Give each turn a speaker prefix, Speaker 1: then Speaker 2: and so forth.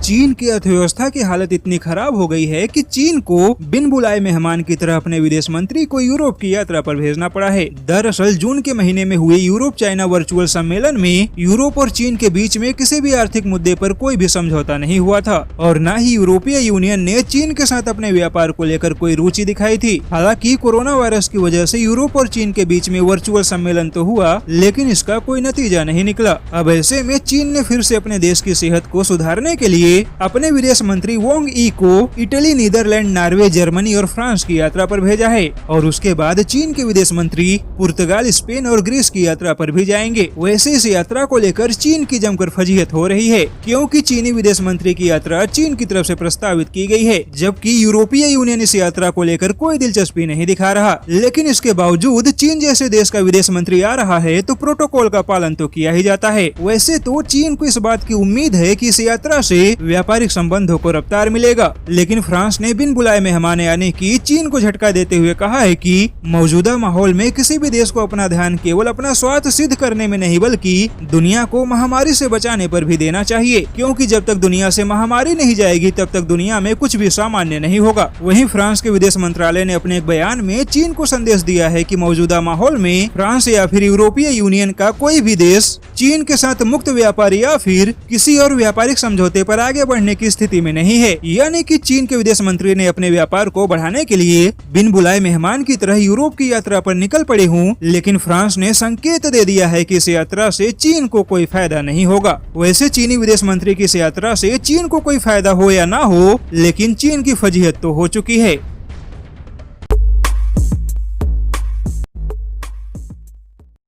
Speaker 1: चीन की अर्थव्यवस्था की हालत इतनी खराब हो गई है कि चीन को बिन बुलाए मेहमान की तरह अपने विदेश मंत्री को यूरोप की यात्रा पर भेजना पड़ा है। दरअसल जून के महीने में हुए यूरोप चाइना वर्चुअल सम्मेलन में यूरोप और चीन के बीच में किसी भी आर्थिक मुद्दे पर कोई भी समझौता नहीं हुआ था और न ही यूरोपीय यूनियन ने चीन के साथ अपने व्यापार को लेकर कोई रुचि दिखाई थी। हालांकि कोरोना वायरस की वजह से यूरोप और चीन के बीच में वर्चुअल सम्मेलन तो हुआ, लेकिन इसका कोई नतीजा नहीं निकला। अब ऐसे में चीन ने फिर से अपने देश की सेहत को सुधारने के लिए अपने विदेश मंत्री वांग यी को इटली, नीदरलैंड, नॉर्वे, जर्मनी और फ्रांस की यात्रा पर भेजा है और उसके बाद चीन के विदेश मंत्री पुर्तगाल, स्पेन और ग्रीस की यात्रा पर भी जाएंगे। वैसे इस यात्रा को लेकर चीन की जमकर फजीहत हो रही है, क्योंकि चीनी विदेश मंत्री की यात्रा चीन की तरफ से प्रस्तावित की गई है, जबकि यूरोपीय यूनियन इस यात्रा को लेकर कोई दिलचस्पी नहीं दिखा रहा। लेकिन इसके बावजूद चीन जैसे देश का विदेश मंत्री आ रहा है तो प्रोटोकॉल का पालन तो किया ही जाता है। वैसे तो चीन को इस बात की उम्मीद है कि इस यात्रा से व्यापारिक संबंधों को रफ्तार मिलेगा, लेकिन फ्रांस ने बिन बुलाए मेहमान आने की चीन को झटका देते हुए कहा है कि मौजूदा माहौल में किसी भी देश को अपना ध्यान केवल अपना स्वार्थ सिद्ध करने में नहीं बल्कि दुनिया को महामारी से बचाने पर भी देना चाहिए, क्योंकि जब तक दुनिया से महामारी नहीं जाएगी तब तक दुनिया में कुछ भी सामान्य नहीं होगा। वहीं फ्रांस के विदेश मंत्रालय ने अपने एक बयान में चीन को संदेश दिया है कि मौजूदा माहौल में फ्रांस या फिर यूरोपीय यूनियन का कोई भी देश चीन के साथ मुक्त व्यापार या फिर किसी और व्यापारिक समझौते पर आगे बढ़ने की स्थिति में नहीं है। यानी कि चीन के विदेश मंत्री ने अपने व्यापार को बढ़ाने के लिए बिन बुलाए मेहमान की तरह यूरोप की यात्रा पर निकल पड़े हूँ, लेकिन फ्रांस ने संकेत दे दिया है कि इस यात्रा से चीन को कोई फायदा नहीं होगा। वैसे चीनी विदेश मंत्री की इस यात्रा से चीन को कोई फायदा हो या ना हो, लेकिन चीन की फजीहत तो हो चुकी है।